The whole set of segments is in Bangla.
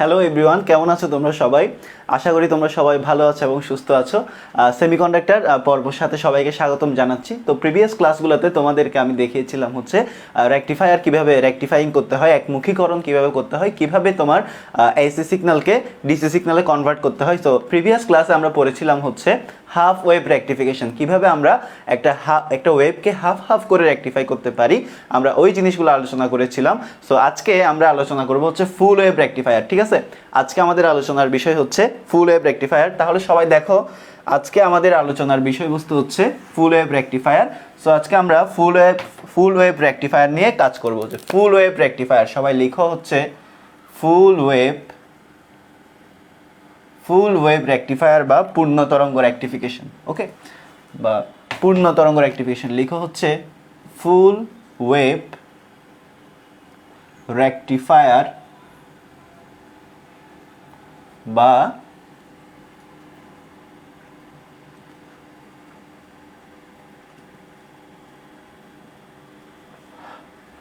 হ্যালো এভরিওয়ান, কেমন আছো তোমরা সবাই? আশা করি তোমরা সবাই ভালো আছো এবং সুস্থ আছো। সেমিকন্ডাক্টর পর্বের সাথে সবাইকে স্বাগতম জানাচ্ছি। তো প্রিভিয়াস ক্লাসগুলোতে তোমাদেরকে আমি দেখিয়েছিলাম হচ্ছে রেকটিফায়ার কিভাবে রেকটিফাইং করতে হয়, একমুখীকরণ কিভাবে করতে হয়, কিভাবে তোমার এসি সিগন্যালকে ডিসি সিগন্যালে কনভার্ট করতে হয়। তো প্রিভিয়াস ক্লাসে আমরা পড়েছিলাম হচ্ছে হাফ ওয়েভ রেকটিফিকেশন, কিভাবে আমরা একটা ওয়েভকে হাফ হাফ করে রেকটিফাই করতে পারি, আমরা ওই জিনিসগুলো আলোচনা করেছিলাম। সো আজকে আমরা আলোচনা করব হচ্ছে ফুল ওয়েভ রেকটিফায়ার। ঠিক আছে, আজকে আমাদের আলোচনার বিষয় হচ্ছে ফুল ওয়েভ রেকটিফায়ার। তাহলে সবাই দেখো, আজকে আমাদের আলোচনার বিষয়বস্তু হচ্ছে ফুল ওয়েভ রেকটিফায়ার। সো আজকে আমরা ফুল ওয়েভ রেকটিফায়ার নিয়ে কাজ করব। যে ফুল ওয়েভ রেকটিফায়ার, সবাই লিখো হচ্ছে ফুল ওয়েভ রেকটিফায়ার বা পূর্ণ তরঙ্গ রেকটিফিকেশন। ওকে, বা পূর্ণ তরঙ্গ রেকটিফিকেশন লিখো হচ্ছে ফুল ওয়েভ রেকটিফায়ার বা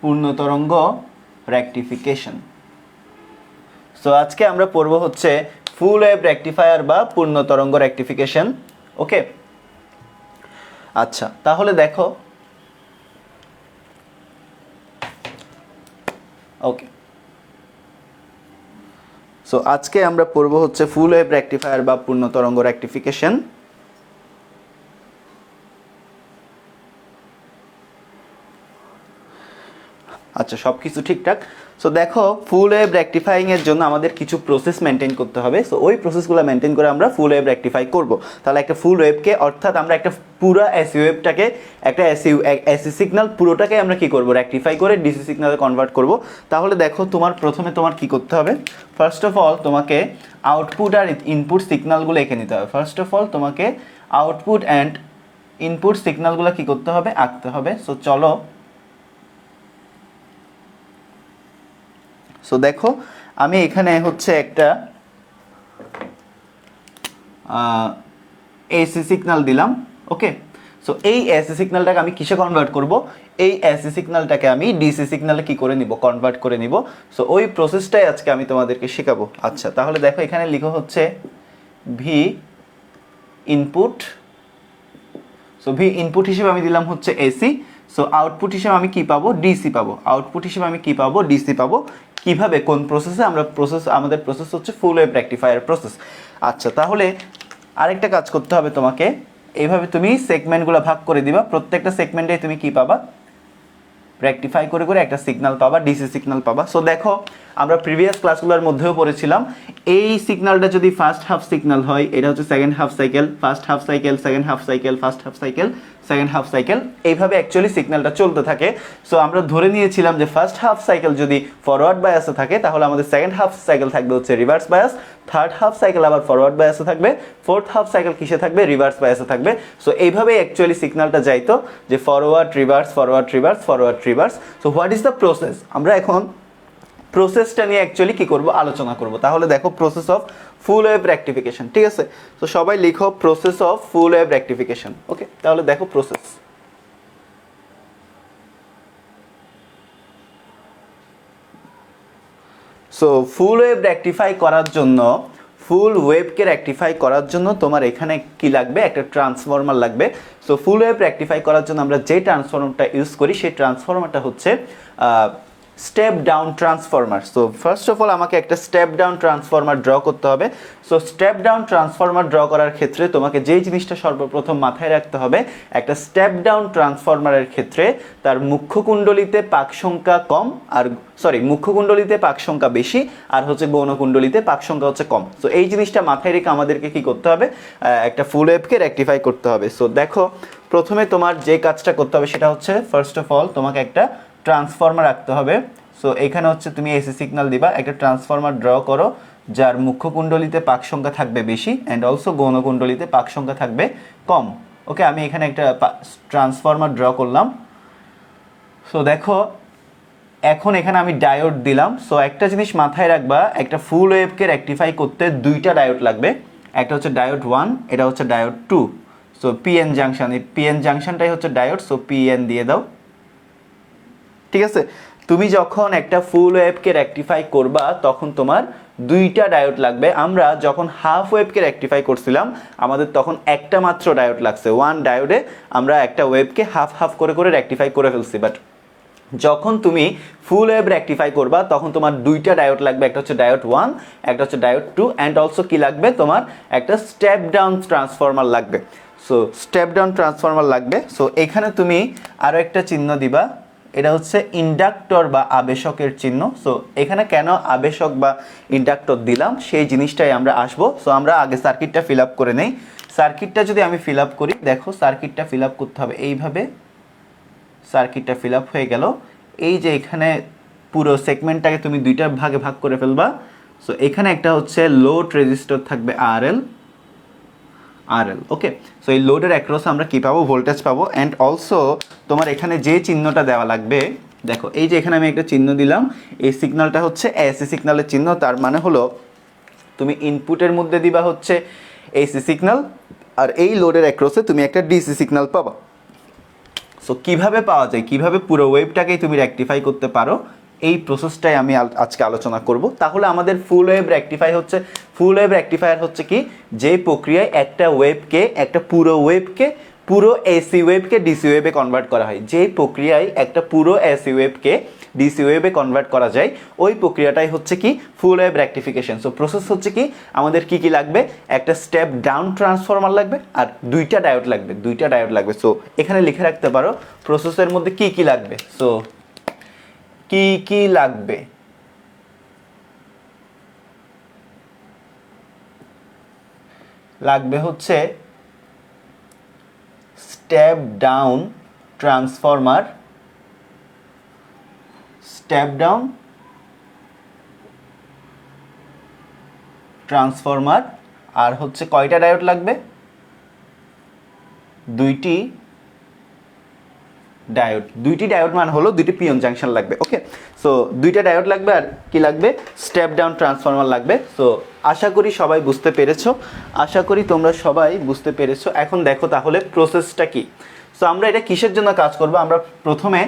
পূর্ণ তরঙ্গ রেকটিফিকেশন। সো আজকে আমরা পড়ব হচ্ছে ফুল ওয়েভ রেকটিফায়ার বা পূর্ণ তরঙ্গ রেকটিফিকেশন। ওকে, আচ্ছা তাহলে দেখো, ওকে, সো আজকে আমরা পড়ব হচ্ছে ফুল ওয়েভ রেকটিফায়ার বা পূর্ণ তরঙ্গ রেকটিফিকেশন। আচ্ছা, সব কিছু ঠিকঠাক। সো দেখো, ফুল ওয়েভ রেকটিফাইংয়ের জন্য আমাদের কিছু প্রসেস মেনটেন করতে হবে। সো ওই প্রসেসগুলো মেনটেন করে আমরা ফুল ওয়েভ রেকটিফাই করব। তাহলে একটা ফুল ওয়েভকে, অর্থাৎ আমরা একটা পুরো এসি ওয়েভটাকে, একটা এসি সিগন্যাল পুরোটাকে আমরা কি করব, রেকটিফাই করে ডিসি সিগন্যালে কনভার্ট করব। তাহলে দেখো, প্রথমে তোমার কি করতে হবে, ফার্স্ট অফ অল তোমাকে আউটপুট আর ইনপুট সিগন্যালগুলো এঁকে নিতে হবে। ফার্স্ট অফ অল তোমাকে আউটপুট অ্যান্ড ইনপুট সিগন্যালগুলো কি করতে হবে, আঁকতে হবে। সো চলো, সো দেখো, আমি এখানে হচ্ছে একটা এসি সিগন্যাল দিলাম। ওকে, সো এই এসি সিগন্যালটাকে আমি কিসে কনভার্ট করব, এই এসি সিগন্যালটাকে আমি ডিসি সিগন্যালে কি করে নিব, কনভার্ট করে নিব। সো ওই প্রসেসটাই আজকে আমি তোমাদেরকে শেখাবো। আচ্ছা তাহলে দেখো, এখানে লিখো হচ্ছে V input. So V input হিসেবে আমি দিলাম হচ্ছে এসি। সো আউটপুট হিসেবে আমি কি পাবো, ডিসি পাবো। আউটপুট হিসেবে আমি কি পাবো, ডিসি পাবো। কিভাবে, কোন প্রসেসে, আমাদের প্রসেস হচ্ছে ফুল ওয়েভ রেকটিফায়ার প্রসেস। আচ্ছা তাহলে আরেকটা কাজ করতে হবে তোমাকে, এইভাবে তুমি সেগমেন্টগুলো ভাগ করে দিবা। প্রত্যেকটা সেগমেন্টে তুমি কি পাবা, রেকটিফাই করে করে একটা সিগন্যাল পাবা, ডিসি সিগন্যাল পাবা। সো দেখো, আমরা প্রিভিয়াস ক্লাসগুলোর মধ্যেও পড়েছিলাম, এই সিগন্যালটা যদি ফার্স্ট হাফ সিগন্যাল হয়, এটা হচ্ছে second half cycle, first half cycle, second half cycle, first half cycle, second half cycle, এইভাবে অ্যাকচুয়ালি সিগন্যালটা চলতে থাকে। সো আমরা ধরে নিয়েছিলাম যে ফার্স্ট হাফ সাইকেল যদি ফরওয়ার্ড বায়াসে থাকে, তাহলে আমাদের সেকেন্ড হাফ সাইকেল থাকবে হচ্ছে reverse bias, third half cycle আবার ফরওয়ার্ড বায়াসে থাকবে, ফোর্থ হাফ সাইকেল কিসে থাকবে, রিভার্স বায়াসে থাকবে। সো এইভাবে অ্যাকচুয়ালি সিগন্যালটা যাইতো, যে forward reverse, forward reverse, forward reverse. So what is the process, আমরা এখন প্রসেসটা নিয়ে অ্যাকচুয়ালি কি করব, আলোচনা করব। তাহলে দেখো, process of full wave rectification. ঠিক আছে, তো সবাই লিখো process of full wave rectification. Okay, তাহলে দেখো process. So full wave rectify করার জন্য, ফুল ওয়েভকে রেকটিফাই করার জন্য তোমার এখানে কি লাগবে, একটা ট্রান্সফর্মার লাগবে। সো ফুল ওয়েভ রেকটিফাই করার জন্য আমরা যে ট্রান্সফর্মারটা ইউজ করি, সেই ট্রান্সফর্মারটা হচ্ছে step down transformer. So first of all আমাকে একটা স্টেপ ডাউন ট্রান্সফর্মার ড্র করতে হবে। So step down transformer draw করার ক্ষেত্রে তোমাকে যেই জিনিসটা সর্বপ্রথম মাথায় রাখতে হবে, একটা স্টেপ ডাউন ট্রান্সফর্মারের ক্ষেত্রে তার মুখ্য কুণ্ডলিতে পাক সংখ্যা কম, আর মুখ্য কুণ্ডলিতে পাক সংখ্যা বেশি, আর হচ্ছে গৌণ কুণ্ডলিতে পাক সংখ্যা হচ্ছে কম। সো এই জিনিসটা মাথায় রেখে আমাদেরকে কি করতে হবে, একটা ফুল ওয়েভকে রেকটিফাই করতে হবে। সো দেখো, প্রথমে তোমার যে কাজটা করতে হবে সেটা হচ্ছে, ফার্স্ট অফ অল তোমাকে একটা ট্রান্সফর্মার রাখতে হবে। সো এখানে হচ্ছে তুমি এসি সিগন্যাল দিবা, একটা ট্রান্সফর্মার ড্র করো যার মুখ্য কুণ্ডলিতে পাক সংখ্যা থাকবে বেশি, অ্যান্ড অলসো গৌণ কুণ্ডলিতে পাক সংখ্যা থাকবে কম। ওকে, আমি এখানে একটা ট্রান্সফর্মার ড্র করলাম। সো দেখো, এখন এখানে আমি ডায়োড দিলাম। সো একটা জিনিস মাথায় রাখবা, একটা ফুল ওয়েভকে রেকটিফাই করতে দুইটা ডায়োড লাগবে। একটা হচ্ছে ডায়োড 1, এটা হচ্ছে ডায়োড 2। সো পিএন জাংশন, এই পিএন জাংশনটাই হচ্ছে ডায়োড। সো পিএন দিয়ে দাও। ঠিক আছে, তুমি যখন একটা ফুল ওয়েভকে রেকটিফাই করবা, তখন তোমার দুইটা ডায়োড লাগবে। আমরা যখন হাফ ওয়েভকে রেকটিফাই করছিলাম আমাদের তখন একটা মাত্র ডায়োড লাগছে, ওয়ান ডায়োডে আমরা একটা ওয়েভকে হাফ হাফ করে করে রেকটিফাই করে ফেলছি। বাট যখন তুমি ফুল ওয়েভ রেকটিফাই করবা তখন তোমার দুইটা ডায়োড লাগবে, একটা হচ্ছে ডায়োড 1, একটা হচ্ছে ডায়োড 2, অ্যান্ড অলসো কি লাগবে, তোমার একটা স্টেপ ডাউন ট্রান্সফরমার লাগবে। সো স্টেপ ডাউন ট্রান্সফরমার লাগবে। সো এখানে তুমি আরও একটা চিহ্ন দিবা, এটা হচ্ছে ইন্ডাক্টর বা আবেশকের চিহ্ন। সো এখানে কেন আবেশক বা ইন্ডাক্টর দিলাম সেই জিনিসটাই আমরা আসবো। সো আমরা আগে সার্কিটটা ফিল আপ করে নেই। সার্কিটটা যদি আমি ফিল আপ করি, দেখো সার্কিটটা ফিল আপ করতে হবে এইভাবে। সার্কিটটা ফিল আপ হয়ে গেল। এই যে এখানে পুরো সেগমেন্টটাকে তুমি দুইটা ভাগে ভাগ করে ফেলবা। সো এখানে একটা হচ্ছে লোড রেজিস্টর থাকবে RL, ওকে। সো এই লোডের অ্যাক্রস আমরা কি পাবো, ভোল্টেজ পাবো। অ্যান্ড অলসো তোমার এখানে যে চিহ্নটা দেওয়া লাগবে, দেখো এই যে এখানে আমি একটা চিহ্ন দিলাম, এই সিগন্যালটা হচ্ছে এসি সিগন্যালের চিহ্ন। তার মানে হলো তুমি ইনপুটের মধ্যে দিবা হচ্ছে এসি সিগন্যাল, আর এই লোডের অ্যাক্রসে তুমি একটা ডিসি সিগন্যাল পাবা। সো কীভাবে পাওয়া যায়, কীভাবে পুরো ওয়েভটাকেই তুমি রেকটিফাই করতে পারো, এই প্রসেসটাই আমি আজকে আলোচনা করব। তাহলে আমাদের ফুল ওয়েভ রেকটিফায়ার হচ্ছে কি, যে প্রক্রিয়ায় একটা ওয়েভকে, একটা পুরো ওয়েভকে, পুরো এসি ওয়েভকে ডিসি ওয়েভে কনভার্ট করা হয়, যে প্রক্রিয়ায় একটা পুরো এসি ওয়েভকে ডিসি ওয়েভে কনভার্ট করা যায়, ওই প্রক্রিয়াটাই হচ্ছে কি ফুল ওয়েভ রেকটিফিকেশন। সো প্রসেস হচ্ছে কি, আমাদের কি কি লাগবে, একটা স্টেপ ডাউন ট্রান্সফরমার লাগবে আর দুইটা ডায়োড লাগবে। সো এখানে লিখে রাখতে পারো প্রসেসের মধ্যে কি কি লাগবে। সো কি কি লাগবে, লাগবে হচ্ছে স্টেপ ডাউন ট্রান্সফরমার, আর হচ্ছে কয়টা ডায়োড লাগবে, দুইটি ডায়োড মানে হলো দুইটি পিওন জাংশন লাগবে, ওকে। সো দুইটা ডায়োড লাগবে আর কি লাগবে, স্টেপ ডাউন ট্রান্সফরমার লাগবে। সো আশা করি সবাই বুঝতে পেরেছো, তোমরা সবাই বুঝতে পেরেছো। এখন দেখো তাহলে প্রসেসটা কি। সো আমরা এটা কিসের জন্য কাজ করব, আমরা প্রথমে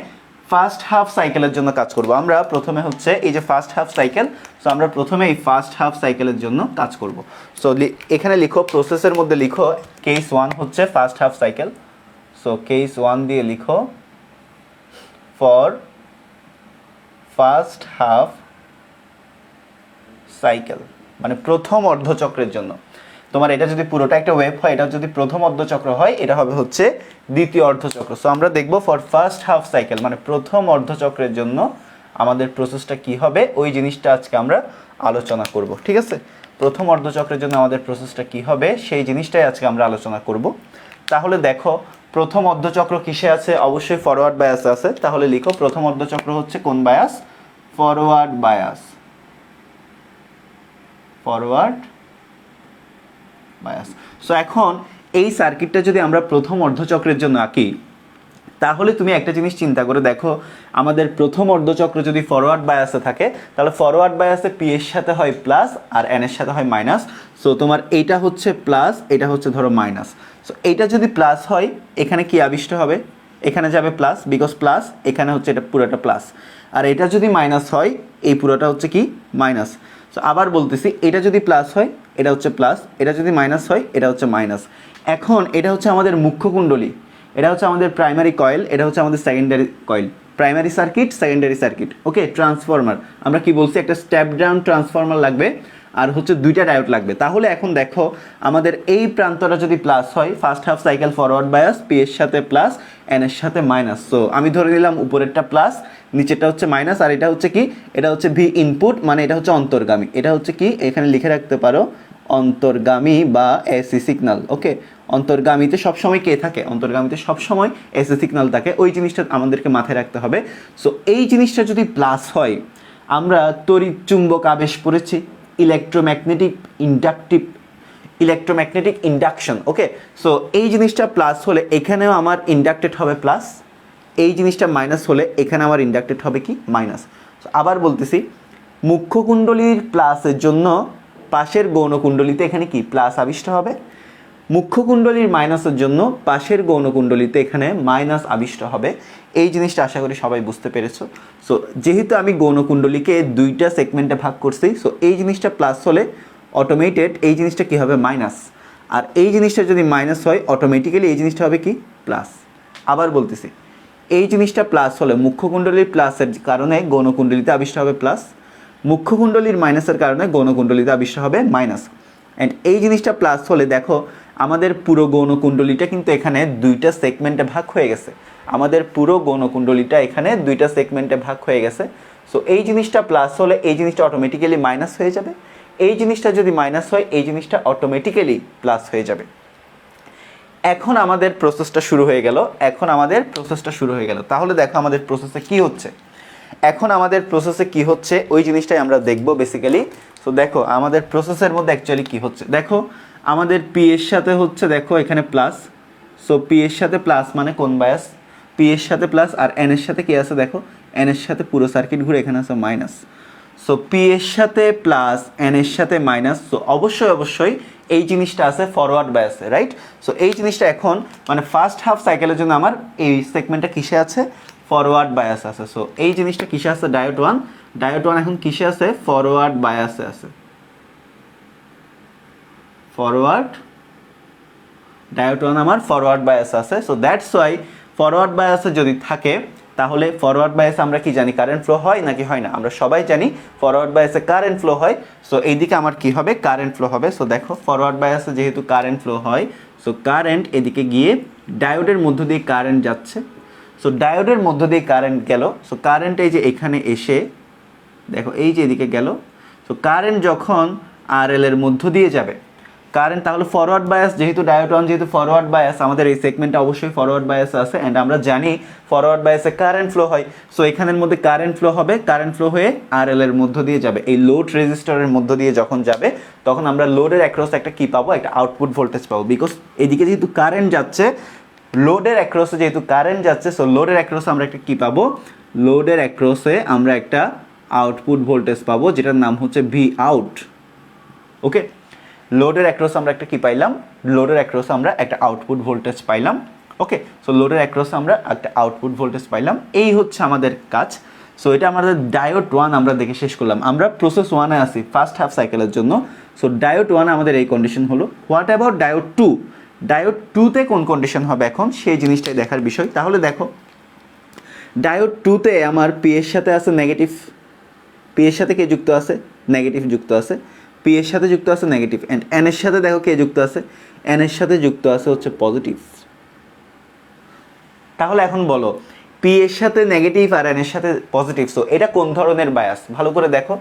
ফার্স্ট হাফ সাইকেলের জন্য কাজ করব। আমরা প্রথমে হচ্ছে এই যে ফার্স্ট হাফ সাইকেল, সো আমরা প্রথমে এই ফার্স্ট হাফ সাইকেলের জন্য কাজ করব। সো এখানে লিখো, প্রসেসের মধ্যে লিখো কেস 1 হচ্ছে first half cycle. So case 1 দিয়ে লিখো ফর ফার্স্ট হাফ সাইকেল, মানে প্রথম অর্ধচক্রের জন্য। তোমার এটা যদি পুরোটা একটা ওয়েভ হয়, এটা যদি প্রথম অর্ধচক্র হয়, এটা হবে হচ্ছে দ্বিতীয় অর্ধচক্র। সো আমরা দেখব ফর ফার্স্ট হাফ সাইকেল মানে প্রথম অর্ধচক্রের জন্য আমাদের প্রসেসটা কি হবে, ওই জিনিসটা আজকে আমরা আলোচনা করব, ঠিক আছে। প্রথম অর্ধচক্রের জন্য আমাদের প্রসেসটা কি হবে সেই জিনিসটাই আজকে আমরা আলোচনা করব। তাহলে দেখো প্রথম অর্ধচক্র কিসে আছে, অবশ্যই ফরওয়ার্ড বায়াস আছে। তাহলে লিখো প্রথম অর্ধচক্র হচ্ছে কোন বায়াস, ফরওয়ার্ড বায়াস। সো এখন এই সার্কিটটা যদি আমরা প্রথম অর্ধচক্রের জন্য আঁকি, তাহলে তুমি একটা জিনিস চিন্তা করে দেখো, আমাদের প্রথম অর্ধচক্র যদি ফরওয়ার্ড বায়াসে থাকে, তাহলে ফরওয়ার্ড বায়াসে পি এর সাথে হয় প্লাস আর এন এর সাথে হয় মাইনাস। সো তোমার এইটা হচ্ছে প্লাস, এটা হচ্ছে ধরো মাইনাস। সো এইটা যদি প্লাস হয়, এখানে কি আবিষ্ট হবে, এখানে যাবে প্লাস, বিকজ প্লাস, এখানে হচ্ছে এটা পুরোটা প্লাস। আর এটা যদি মাইনাস হয়, এই পুরোটা হচ্ছে কি মাইনাস। সো আবার বলতেছি, এটা যদি প্লাস হয় এটা হচ্ছে প্লাস, এটা যদি মাইনাস হয় এটা হচ্ছে মাইনাস। এখন এটা হচ্ছে আমাদের মুখ্য কুণ্ডলী, এটা হচ্ছে আমাদের প্রাইমারি কয়েল, এটা হচ্ছে আমাদের secondary coil. Primary circuit, secondary circuit, okay. Transformer আমরা কি বলছি, একটা স্টেপ ডাউন ট্রান্সফরমার লাগবে আর হচ্ছে দুইটা ডায়োড লাগবে। তাহলে এখন দেখো আমাদের এই প্রান্তটা যদি প্লাস হয়, first half cycle forward bias, P এর সাথে প্লাস, এন এর সাথে মাইনাস। সো আমি ধরে নিলাম উপরেরটা প্লাস, নিচেরটা হচ্ছে মাইনাস, আর এটা হচ্ছে কি, এটা হচ্ছে ভি ইনপুট, মানে এটা হচ্ছে অন্তর্গামী। এটা হচ্ছে কি, এখানে লিখে রাখতে পারো অন্তর্গামী বা এসি সিগন্যাল, ওকে। অন্তর্গামীতে সবসময় কে থাকে, অন্তর্গামীতে সবসময় এসি সিগন্যাল থাকে, ওই জিনিসটা আমাদেরকে মাথায় রাখতে হবে। সো এই জিনিসটা যদি প্লাস হয়, আমরা তড়িৎ চুম্বক আবেশ পড়েছি, ইলেকট্রোম্যাগনেটিক ইন্ডাকশন, ওকে। সো এই জিনিসটা প্লাস হলে এখানেও আমার ইন্ডাক্টেড হবে প্লাস, এই জিনিসটা মাইনাস হলে এখানে আমার ইন্ডাক্টেড হবে কি মাইনাস। আবার বলতেছি, মুখ্য কুণ্ডলীর প্লাসের জন্য পাশের গৌণ কুণ্ডলীতে এখানে কি প্লাস আবিষ্ট হবে, মুখ্য কুণ্ডলীর মাইনাসের জন্য পাশের গৌণ কুণ্ডলীতে এখানে মাইনাস আবিষ্ট হবে। এই জিনিসটা আশা করি সবাই বুঝতে পেরেছো। সো যেহেতু আমি গৌণ কুণ্ডলীকে দুইটা সেগমেন্টে ভাগ করছি, সো এই জিনিসটা প্লাস হলে অটোমেটেড এই জিনিসটা কি হবে মাইনাস, আর এই জিনিসটা যদি মাইনাস হয় অটোমেটিক্যালি এই জিনিসটা হবে কি প্লাস। আবার বলতেছি, এই জিনিসটা প্লাস হলে মুখ্য কুণ্ডলীর প্লাসের কারণে গৌণ কুণ্ডলীতে আবিষ্ট হবে প্লাস, মুখ্য কুণ্ডলীর মাইনাসের কারণে গৌণ কুণ্ডলীতে আবিষ্ট হবে মাইনাস। অ্যান্ড এই জিনিসটা প্লাস হলে দেখো আমাদের পুরো গৌণ কুণ্ডলীটা কিন্তু এখানে দুইটা সেগমেন্টে ভাগ হয়ে গেছে, আমাদের পুরো গৌণ কুণ্ডলীটা এখানে দুইটা সেগমেন্টে ভাগ হয়ে গেছে। সো এই জিনিসটা প্লাস হলে এই জিনিসটা অটোমেটিক্যালি মাইনাস হয়ে যাবে, এই জিনিসটা যদি মাইনাস হয় এই জিনিসটা অটোমেটিক্যালি প্লাস হয়ে যাবে। এখন আমাদের প্রসেসটা শুরু হয়ে গেল, তাহলে দেখো আমাদের প্রসেসে কি হচ্ছে। এখন আমাদের প্রসেসে কি হচ্ছে ওই জিনিসটাই আমরা দেখবো বেসিক্যালি। সো দেখো আমাদের প্রসেসের মধ্যে অ্যাকচুয়ালি কি হচ্ছে, দেখো আমাদের পি এর সাথে হচ্ছে দেখো এখানে প্লাস, সো পি এর সাথে প্লাস মানে কোন বায়াস, পি এর সাথে প্লাস, আর এন এর সাথে কি আছে দেখো এন এর সাথে পুরো সার্কিট ঘুরে এখানে আছে মাইনাস। সো পি এর সাথে প্লাস এন এর সাথে মাইনাস, সো অবশ্যই এই জিনিসটা আছে ফরওয়ার্ড বায়াসে, রাইট। সো এই জিনিসটা এখন মানে ফার্স্ট হাফ সাইকেলের জন্য আমার এই সেগমেন্টটা কিসে আছে ফরওয়ার্ড বায়াস আছে। সো এই জিনিসটা কিসে আছে ডায়োড ওয়ান এখন কিসে আছে ফরওয়ার্ড বায়াসে আছে, ফরওয়ার্ড ডায়োড ওয়ান আমার ফরওয়ার্ড বায়াস আছে। সো দ্যাটস ওয়াই ফরওয়ার্ড বায়াসে যদি থাকে তাহলে ফরওয়ার্ড বায়াসে আমরা কি জানি কারেন্ট ফ্লো হয় নাকি হয় না, আমরা সবাই জানি ফরওয়ার্ড বায়াসে কারেন্ট ফ্লো হয়। সো এইদিকে আমার কি হবে কারেন্ট ফ্লো হবে। সো দেখো ফরওয়ার্ড বায়াসে যেহেতু কারেন্ট ফ্লো হয়, সো কারেন্ট এদিকে গিয়ে ডায়োডের মধ্য দিয়ে কারেন্ট যাচ্ছে, সো ডায়োডের মধ্য দিয়ে কারেন্ট গেল, সো কারেন্ট এই যে এখানে এসে দেখো এই যে এদিকে গেল, সো কারেন্ট যখন আরএল এর মধ্য দিয়ে যাবে কারেন্ট, তাহলে ফরওয়ার্ড বায়াস যেহেতু ডায়োড ওয়ান যেহেতু ফরওয়ার্ড বায়াস আমাদের এই সেগমেন্টটা অবশ্যই ফরওয়ার্ড বায়াস আছে, অ্যান্ড আমরা জানি ফরওয়ার্ড বায়াসে কারেন্ট ফ্লো হয়। সো এখানের মধ্যে কারেন্ট ফ্লো হবে, কারেন্ট ফ্লো হয়ে আরএল এর মধ্য দিয়ে যাবে, এই লোড রেজিস্টরের মধ্য দিয়ে যখন যাবে তখন আমরা লোডের অ্যাক্রস একটা কি পাবো একটা আউটপুট ভোল্টেজ পাবো, বিকজ এদিকে যেহেতু কারেন্ট যাচ্ছে লোডের অ্যাক্রসে যেহেতু কারেন্ট যাচ্ছে, সো লোডের অ্যাক্রসে আমরা একটা কি পাবো লোডের অ্যাক্রসে আমরা একটা আউটপুট ভোল্টেজ পাবো যেটার নাম হচ্ছে ভি আউট। ওকে, লোডের অ্যাক্রসে আমরা একটা কি পাইলাম লোডের অ্যাক্রসে আমরা একটা আউটপুট ভোল্টেজ পাইলাম। ওকে, সো লোডের অ্যাক্রসে আমরা একটা আউটপুট ভোল্টেজ পাইলাম, এই হচ্ছে আমাদের কাজ। সো এটা আমাদের ডায়োড ওয়ান আমরা দেখে শেষ করলাম, আমরা প্রসেস ওয়ানে আসি ফার্স্ট হাফ সাইকেলের জন্য। সো ডায়োড ওয়ানে আমাদের এই কন্ডিশন হলো। What about diode two, diode টুতে কোন কন্ডিশন হবে এখন সেই জিনিসটাই দেখার বিষয়। তাহলে দেখো ডায়োড টুতে আমার পি এর সাথে আছে নেগেটিভ, পি এর সাথে কে যুক্ত আছে নেগেটিভ যুক্ত আছে, পি এর সাথে যুক্ত আছে নেগেটিভ, অ্যান্ড এন এর সাথে দেখো কে যুক্ত আছে এন এর সাথে যুক্ত আছে হচ্ছে পজিটিভ। তাহলে এখন বলো পি এর সাথে নেগেটিভ আর এন এর সাথে পজিটিভ, সো এটা কোন ধরনের বায়াস ভালো করে দেখো,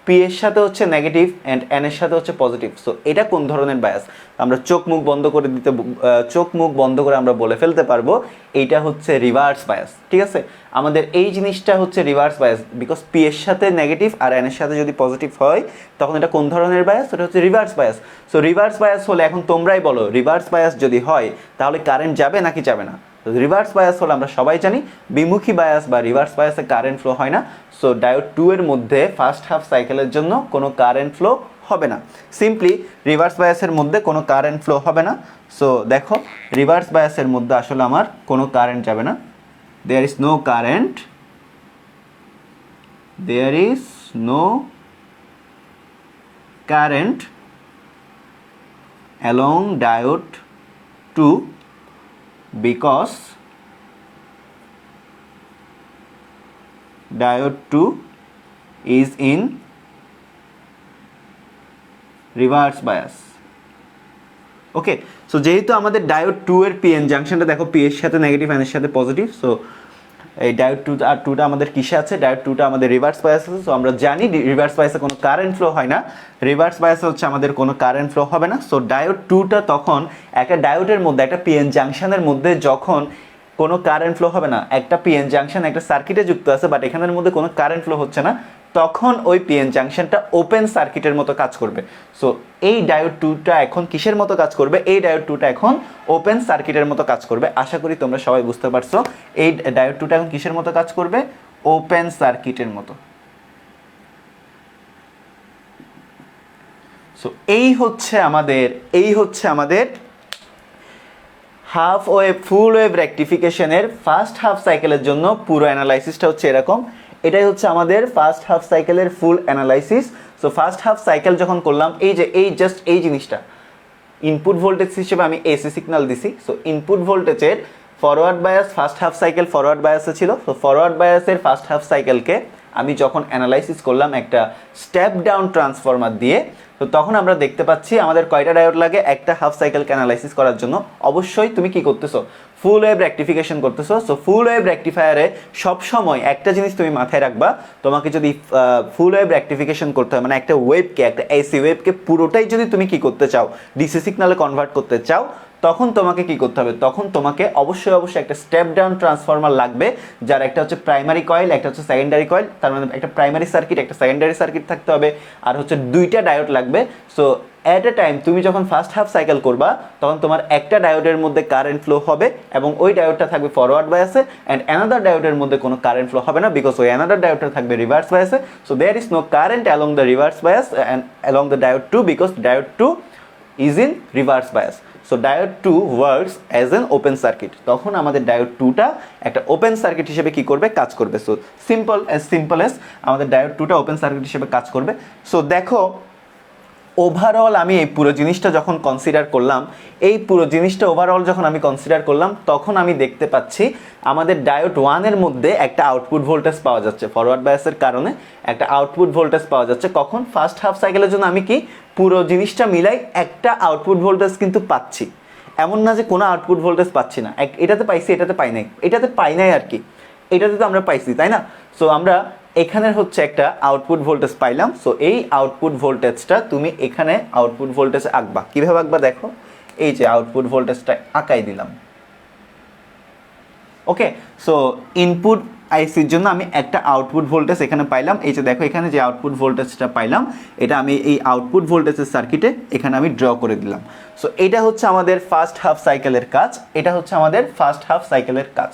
পি এর সাথে হচ্ছে নেগেটিভ অ্যান্ড এন এর সাথে হচ্ছে পজিটিভ, সো এটা কোন ধরনের বায়াস আমরা চোখ মুখ বন্ধ করে আমরা বলে ফেলতে পারবো এইটা হচ্ছে রিভার্স বায়াস। ঠিক আছে, আমাদের এই জিনিসটা হচ্ছে রিভার্স বায়াস, বিকজ পি এর সাথে নেগেটিভ আর এন এর সাথে যদি পজিটিভ হয় তখন এটা কোন ধরনের বায়াস, এটা হচ্ছে reverse bias. So reverse bias হলে এখন তোমরাই বলো রিভার্স বায়াস যদি হয় তাহলে কারেন্ট যাবে নাকি যাবে না। রিভার্স বায়াস হলে আমরা সবাই জানি বিমুখী বায়াস বা রিভার্স বায়াসে কারেন্ট ফ্লো হয় না। সো ডায়োড টু এর মধ্যে ফার্স্ট হাফ সাইকেলের জন্য কোনো কারেন্ট ফ্লো হবে না, সিম্পলি রিভার্স বায়াসের মধ্যে কোনো কারেন্ট ফ্লো হবে না। সো দেখো রিভার্স বায়াসের মধ্যে আসলে আমার কোনো কারেন্ট যাবে না, there is no current, there is no current along diode 2 because diode 2 is in reverse bias. Okay, so যেহেতু আমাদের ডায়োড 2 এর পিএন জাংশনটা দেখো পি এর সাথে নেগেটিভ এন এর সাথে পজিটিভ, সো এই ডায়োড 2 আর 2টা আমাদের কিসে আছে ডায়োড 2টা আমাদের রিভার্স বায়াস আছে। সো আমরা জানি রিভার্স বায়াসে কোনো কারেন্ট ফ্লো হয় না, রিভার্স বায়াসে হচ্ছে আমাদের কোনো কারেন্ট ফ্লো হবে না। সো ডায়োড 2টা তখন একটা ডায়োডের মধ্যে একটা পিএন জাংশনের মধ্যে যখন কোনো কারেন্ট ফ্লো হবে না, একটা পিএন জাংশন একটা সার্কিটে যুক্ত আছে বাট এখানের মধ্যে কোনো কারেন্ট ফ্লো হচ্ছে না, তখন ওই পিএন জাংশনটা ওপেন সার্কিটের মতো কাজ করবে। সো এই ডায়োড 2টা এখন কিসের মতো কাজ করবে, এই ডায়োড 2টা এখন ওপেন সার্কিটের মতো কাজ করবে। আশা করি তোমরা সবাই বুঝতে পারছো এই ডায়োড 2টা এখন কিসের মতো কাজ করবে, ওপেন সার্কিটের মতো। সো এই হচ্ছে আমাদের হাফ ওয়েভ ফুল ওয়েভ রেকটিফিকেশনের ফার্স্ট হাফ সাইকেলের জন্য পুরো অ্যানালাইসিসটা হচ্ছে এরকম। এটাই হচ্ছে আমাদের ফার্স্ট হাফ সাইকেলের full analysis. So first half cycle যখন করলাম, এই জাস্ট এই জিনিসটা ইনপুট ভোল্টেজ হিসেবে আমি এসি সিগন্যাল দিছি। সো ইনপুট ভোল্টেজের forward bias first half cycle forward বায়াসে ছিল। সো ফরওয়ার্ড বায়াসের ফার্স্ট হাফ সাইকেলকে আমি যখন অ্যানালাইসিস করলাম একটা স্টেপ ডাউন ট্রান্সফরমার দিয়ে, তো তখন আমরা দেখতে পাচ্ছি আমাদের কয়টা ডায়োড লাগে একটা হাফ সাইকেলকে অ্যানালাইসিস করার জন্য। অবশ্যই তুমি কি করতেছো, ফুল ওয়েভ রেকটিফিকেশন করতেছো। সো ফুল ওয়েভ রেকটিফায়ারে সবসময় একটা জিনিস তুমি মাথায় রাখবা, তোমাকে যদি ফুল ওয়েভ রেকটিফিকেশন করতে হয়, মানে একটা ওয়েভকে, একটা এসি ওয়েভকে পুরোটাই যদি তুমি কি করতে চাও, ডিসি সিগনালে কনভার্ট করতে চাও, তখন তোমাকে কি করতে হবে, তখন তোমাকে অবশ্যই একটা স্টেপ ডাউন ট্রান্সফরমার লাগবে, যার একটা হচ্ছে প্রাইমারি কয়েল, একটা হচ্ছে সেকেন্ডারি কয়েল। তার মানে একটা প্রাইমারি সার্কিট, একটা সেকেন্ডারি সার্কিট থাকতে হবে, আর হচ্ছে দুইটা ডায়োড লাগবে। সো অ্যাট এ টাইম তুমি যখন ফার্স্ট হাফ সাইকেল করবা, তখন তোমার একটা ডায়োডের মধ্যে কারেন্ট ফ্লো হবে এবং ওই ডায়োডটা থাকবে ফরওয়ার্ড বায়াসে, অ্যান্ড অ্যানাদার ডায়োডের মধ্যে কোনো কারেন্ট ফ্লো হবে না, বিকজ ওই অ্যানাদার ডায়োডটা থাকবে রিভার্স বায়াসে। So there is no current along the reverse bias and along the diode 2, because diode 2 is in reverse bias. So diode 2 works as an open circuit. তখন আমাদের ডায়োড 2টা একটা ওপেন সার্কিট হিসেবে কি করবে, কাজ করবে। সো সিম্পল অ্যাজ আমাদের ডায়োড 2টা ওপেন সার্কিট হিসেবে কাজ করবে। সো দেখো, ওভারঅল আমি এই পুরো জিনিসটা যখন কনসিডার করলাম, তখন আমি দেখতে পাচ্ছি আমাদের ডায়োড 1-এর মধ্যে একটা আউটপুট ভোল্টেজ পাওয়া যাচ্ছে, ফরওয়ার্ড বায়াসের কারণে একটা আউটপুট ভোল্টেজ পাওয়া যাচ্ছে। কখন, ফার্স্ট হাফ সাইকেলের জন্য আমি কি পুরো জিনিসটা মিলাই একটা আউটপুট ভোল্টেজ কিন্তু পাচ্ছি। এমন না যে কোনো আউটপুট ভোল্টেজ পাচ্ছি না, এটাতে পাইছি, এটাতে পাই নাই আর কি, এটাতে তো আমরা পাইছি, তাই না? সো আমরা এখানের হচ্ছে একটা আউটপুট ভোল্টেজ পাইলাম। সো এই আউটপুট ভোল্টেজটা তুমি এখানে আউটপুট ভোল্টেজ আঁকবা। কীভাবে আঁকবা দেখো, এই যে আউটপুট ভোল্টেজটা আঁকাই দিলাম। ওকে, সো ইনপুট আইসির জন্য আমি একটা আউটপুট ভোল্টেজ এখানে পাইলাম। এই যে দেখো, এখানে যে আউটপুট ভোল্টেজটা পাইলাম, এটা আমি এই আউটপুট ভোল্টেজের সার্কিটে এখানে আমি ড্র করে দিলাম। সো এটা হচ্ছে আমাদের ফার্স্ট হাফ সাইকেলের কাজ।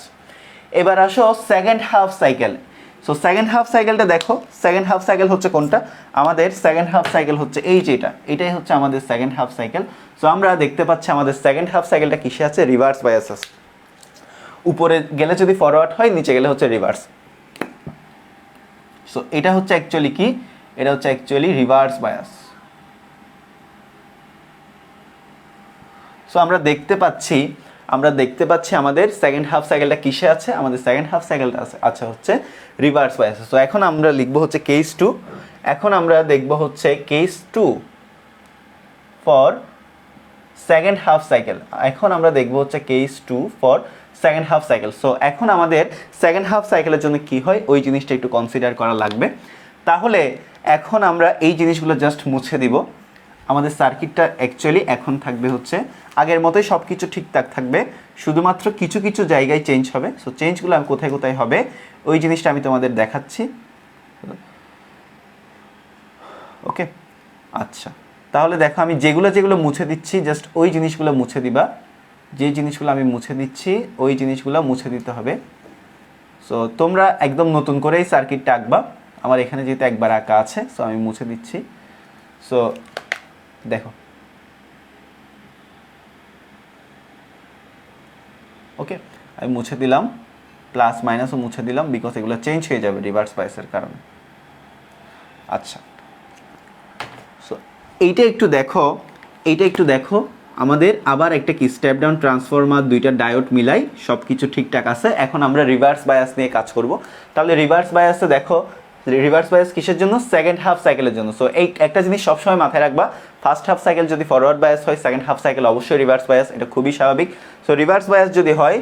এবার আসো second half cycle. So second half সাইকেলটা দেখো, সেকেন্ড হাফ সাইকেল হচ্ছে কোনটা, আমাদের সেকেন্ড হাফ সাইকেল হচ্ছে এই যে এটাই হচ্ছে আমাদের সেকেন্ড হাফ সাইকেল। সো আমরা দেখতে পাচ্ছি আমাদের সেকেন্ড হাফ সাইকেলটা কিসে আছে, রিভার্স বায়াস আছে। উপরে গেলে যদি ফরওয়ার্ড হয়, নিচে গেলে হচ্ছে রিভার্স। সো এটা হচ্ছে অ্যাকচুয়ালি কি, এটা হচ্ছে অ্যাকচুয়ালি রিভার্স বায়াস। সো আমরা দেখতে পাচ্ছি আমাদের সেকেন্ড হাফ সাইকেলটা কিসে আছে, আমাদের সেকেন্ড হাফ সাইকেলটা আছে আচ্ছা হচ্ছে রিভার্স বায়াসে। সো এখন আমরা লিখবো হচ্ছে কেস 2। এখন আমরা দেখবো হচ্ছে case 2 for second half cycle. এখন আমরা দেখবো হচ্ছে case 2 for second half cycle. So এখন আমাদের সেকেন্ড হাফ সাইকেলের জন্য কি হয়, ওই জিনিসটা একটু কনসিডার করা লাগবে। তাহলে এখন আমরা এই জিনিসগুলো জাস্ট মুছে দিব। আমাদের সার্কিটটা অ্যাকচুয়ালি এখন থাকবে হচ্ছে আগের মতোই, সব কিছু ঠিকঠাক থাকবে, শুধুমাত্র কিছু কিছু জায়গায় চেঞ্জ হবে। সো চেঞ্জগুলো আমি কোথায় কোথায় হবে ওই জিনিসটা আমি তোমাদের দেখাচ্ছি। ওকে, আচ্ছা, তাহলে দেখো আমি যেগুলো মুছে দিচ্ছি, জাস্ট ওই জিনিসগুলো মুছে দিবা। যে জিনিসগুলো আমি মুছে দিচ্ছি ওই জিনিসগুলো মুছে দিতে হবে। সো তোমরা একদম নতুন করে এই সার্কিটটা আঁকবা। আমার এখানে যেহেতু একবার আঁকা আছে, সো আমি মুছে দিচ্ছি। সো দেখো, ওকে, আমি মুছে দিলাম, প্লাস মাইনাসও মুছে দিলাম, বিকজ এগুলো চেঞ্জ হয়ে যাবে রিভার্স বায়াসের কারণে। আচ্ছা, সো এইটা একটু দেখো, আমাদের আবার একটা কি স্টেপ ডাউন ট্রান্সফরমার, দুইটা ডায়োড মিলাই সব কিছু ঠিকঠাক আছে। এখন আমরা রিভার্স বায়াস নিয়ে কাজ করব। তাহলে রিভার্স বায়াসে দেখো, রিভার্স বায়াস কিসের জন্য, সেকেন্ড হাফ সাইকেলের জন্য। সো এই একটা জিনিস সবসময় মাথায় রাখবা, ফার্স্ট হাফ সাইকেল যদি ফরওয়ার্ড বায়াস হয়, সেকেন্ড হাফ সাইকেল অবশ্যই রিভার্স বায়াস, এটা খুবই স্বাভাবিক। সো রিভার্স বায়াস যদি হয়,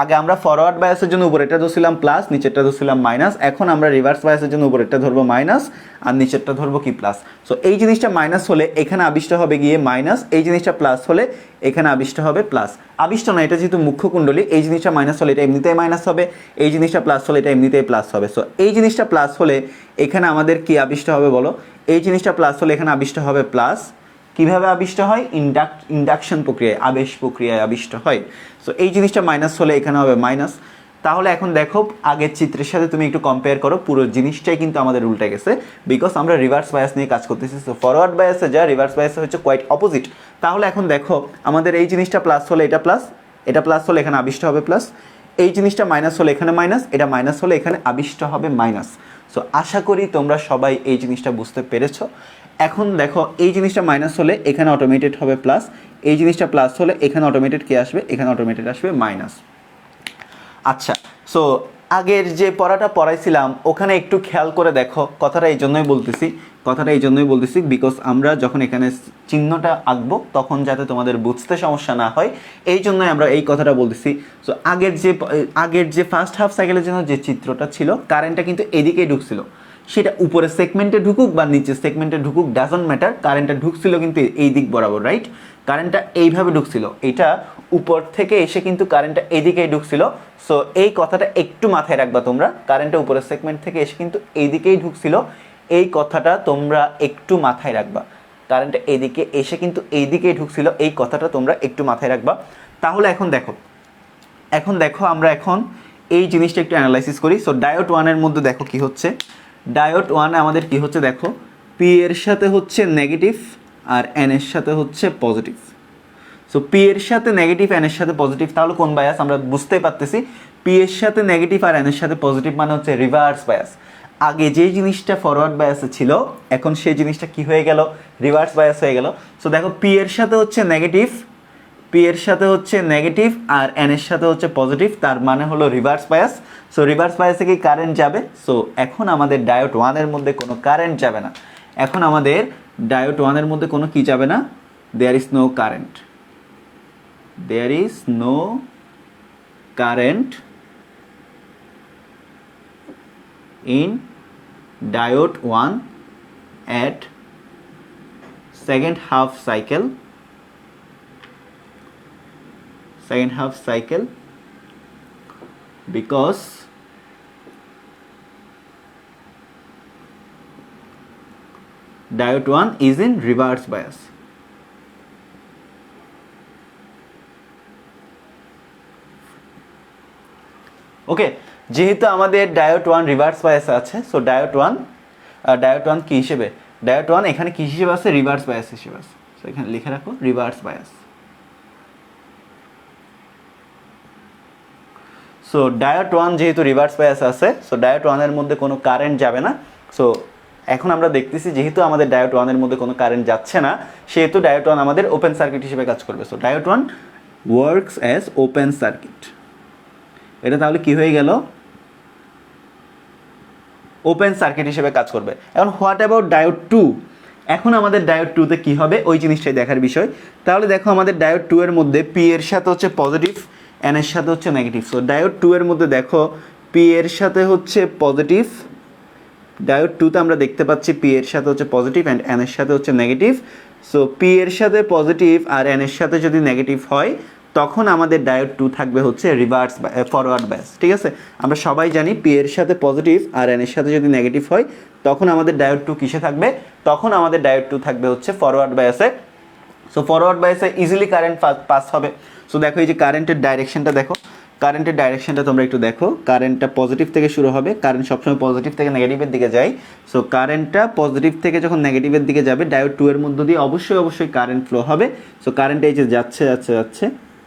আগে আমরা ফরওয়ার্ড বায়াসের জন্য উপরেরটা ধরছিলাম প্লাস, নিচেরটা ধরছিলাম মাইনাস। এখন আমরা রিভার্স বায়াসের জন্য উপরেরটা ধরবো মাইনাস আর নিচেরটা ধরবো কি প্লাস। সো এই জিনিসটা মাইনাস হলে এখানে আবিষ্ট হবে গিয়ে মাইনাস, এই জিনিসটা প্লাস হলে এখানে আবিষ্ট হবে প্লাস। আবিষ্ট না, এটা যেহেতু মুখ্য কুণ্ডলী, এই জিনিসটা মাইনাস হলে এটা এমনিতেই মাইনাস হবে, এই জিনিসটা প্লাস হলে এটা এমনিতেই প্লাস হবে। সো এই জিনিসটা প্লাস হলে এখানে আমাদের কি আবিষ্ট হবে বলো, এই জিনিসটা প্লাস হলে এখানে আবিষ্ট হবে প্লাস। কিভাবে আবিষ্ট হয়, ইন্ডাকশন প্রক্রিয়ায়, আবেশ প্রক্রিয়ায় আবিষ্ট হয়। সো এই জিনিসটা মাইনাস হলে এখানে হবে মাইনাস। তাহলে এখন দেখো, আগের চিত্রের সাথে তুমি একটু কম্পেয়ার করো, পুরো জিনিসটাই কিন্তু আমাদের উল্টে গেছে, বিকজ আমরা রিভার্স বায়াস নিয়ে কাজ করতেছি। সো ফরওয়ার্ড বায়াসে যা, রিভার্স বায়াসে হচ্ছে কোয়াইট অপোজিট। তাহলে এখন দেখো, আমাদের এই জিনিসটা প্লাস হলে এটা প্লাস, এটা প্লাস হলে এখানে আবিষ্ট হবে প্লাস, এই জিনিসটা মাইনাস হলে এখানে মাইনাস, এটা মাইনাস হলে এখানে আবিষ্ট হবে মাইনাস। সো আশা করি তোমরা সবাই এই জিনিসটা বুঝতে পেরেছো। এখন দেখো এই জিনিসটা মাইনাস হলে এখানে অটোমেটেড হবে প্লাস, এই জিনিসটা প্লাস হলে এখানে অটোমেটেড কে আসবে, এখানে অটোমেটেড আসবে মাইনাস। আচ্ছা, সো আগের যে পড়াটা পড়াইছিলাম ওখানে একটু খেয়াল করে দেখো, কথাটা এই জন্যই বলতেছি বিকজ আমরা যখন এখানে চিহ্নটা আঁকবো তখন যাতে তোমাদের বুঝতে সমস্যা না হয়, এই জন্যই আমরা এই কথাটা বলতেছি। সো আগের যে ফার্স্ট হাফ সাইকেলের জন্য যে চিত্রটা ছিল, কারেন্টটা কিন্তু এদিকেই ঢুকছিল, সেটা উপরে সেগমেন্টে ঢুকুক বা নিচে সেগমেন্টে ঢুকুক ডাজন্ট ম্যাটার, কারেন্টটা ঢুকছিল কিন্তু এই দিক বরাবর, রাইট? কারেন্টটা এইভাবে ঢুকছিল, এটা উপর থেকে এসে কিন্তু কারেন্টটা এদিকেই ঢুকছিল। সো এই কথাটা একটু মাথায় রাখবা তোমরা, কারেন্টটা উপরের সেগমেন্ট থেকে এসে কিন্তু এইদিকেই ঢুকছিল, এই কথাটা তোমরা একটু মাথায় রাখবা। কারেন্টটা এদিকে এসে কিন্তু এইদিকেই ঢুকছিল, এই কথাটা তোমরা একটু মাথায় রাখবা। তাহলে এখন দেখো আমরা এখন এই জিনিসটা একটু অ্যানালাইসিস করি। সো ডায়োড ওয়ানের মধ্যে দেখো কি হচ্ছে, ডায়োড ওয়ানে আমাদের কি হচ্ছে দেখো, পি এর সাথে হচ্ছে নেগেটিভ আর এন এর সাথে হচ্ছে পজিটিভ। সো পি এর সাথে নেগেটিভ, এন এর সাথে পজিটিভ, তাহলে কোন বায়াস আমরা বুঝতেই পারতেছি। পি এর সাথে নেগেটিভ আর এন এর সাথে পজিটিভ মানে হচ্ছে রিভার্স বায়াস। আগে যে জিনিসটা ফরওয়ার্ড বায়াসে ছিল, এখন সেই জিনিসটা কি হয়ে গেল, রিভার্স বায়াস হয়ে গেল। সো দেখো পি এর সাথে হচ্ছে নেগেটিভ আর এন এর সাথে হচ্ছে পজিটিভ, তার মানে হলো রিভার্স বায়াস। সো রিভার্স বায়াসে কি কারেন্ট যাবে? সো এখন আমাদের ডায়োড ওয়ানের মধ্যে কোনো কারেন্ট যাবে না, এখন আমাদের ডায়োড ওয়ানের মধ্যে কোনো কি যাবে না, there is no current, there is no current in diode 1 at second half cycle because diode 1 is in reverse bias. ওকে, যেহেতু আমাদের ডায়োড ওয়ান রিভার্স বায়াস আছে, সো ডায়োড ওয়ান কি হিসেবে, ডায়োড ওয়ান এখানে কি হিসেবে আছে, রিভার্স বায়াস হিসেবে আছে। সো এখানে লিখে রাখো reverse bias. So diode one যেহেতু রিভার্স বায়াস আছে, সো ডায়োড ওয়ানের মধ্যে কোনো কারেন্ট যাবে না। সো এখন আমরা দেখতেছি যেহেতু আমাদের ডায়োড ওয়ানের মধ্যে কোনো কারেন্ট যাচ্ছে না, সেহেতু ডায়োড ওয়ান আমাদের ওপেন সার্কিট হিসেবে কাজ করবে। So diode one works as open circuit, এটা তাহলে কি হয়ে গেল, ওপেন সার্কিট হিসেবে কাজ করবে। এখন হোয়াট অ্যাবাউট ডায়োড টু, এখন আমাদের ডায়োড টুতে কি হবে ওই জিনিসটাই দেখার বিষয়। তাহলে দেখো আমাদের ডায়োড টু এর মধ্যে পি এর সাথে হচ্ছে পজিটিভ, এন এর সাথে হচ্ছে নেগেটিভ। সো ডায়োড টু এর মধ্যে দেখো পি এর সাথে হচ্ছে পজিটিভ, ডায়োড টুতে আমরা দেখতে পাচ্ছি পি এর সাথে হচ্ছে পজিটিভ অ্যান্ড এন এর সাথে হচ্ছে নেগেটিভ। সো পি এর সাথে পজিটিভ আর এন এর সাথে যদি নেগেটিভ হয়, তখন আমাদের ডায়োড টু থাকবে হচ্ছে রিভার্স ফরওয়ার্ড বায়াস। ঠিক আছে, আমরা সবাই জানি পি এর সাথে পজিটিভ আর এন এর সাথে যদি নেগেটিভ হয়, তখন আমাদের ডায়োড টু কিসে থাকবে, তখন আমাদের ডায়োড টু থাকবে হচ্ছে ফরওয়ার্ড বায়াসে। সো ফরওয়ার্ড বায়াসে ইজিলি কারেন্ট পাস হবে। সো দেখো এই যে কারেন্টের ডাইরেকশনটা দেখো, কারেন্টের ডাইরেকশনটা তোমরা একটু দেখো, কারেন্টটা পজিটিভ থেকে শুরু হবে, কারেন্ট সবসময় পজিটিভ থেকে নেগেটিভের দিকে যায়। সো কারেন্টটা পজিটিভ থেকে যখন নেগেটিভের দিকে যাবে, ডায়োড টু এর মধ্য দিয়ে অবশ্যই কারেন্ট ফ্লো হবে। সো কারেন্ট এই যে যাচ্ছে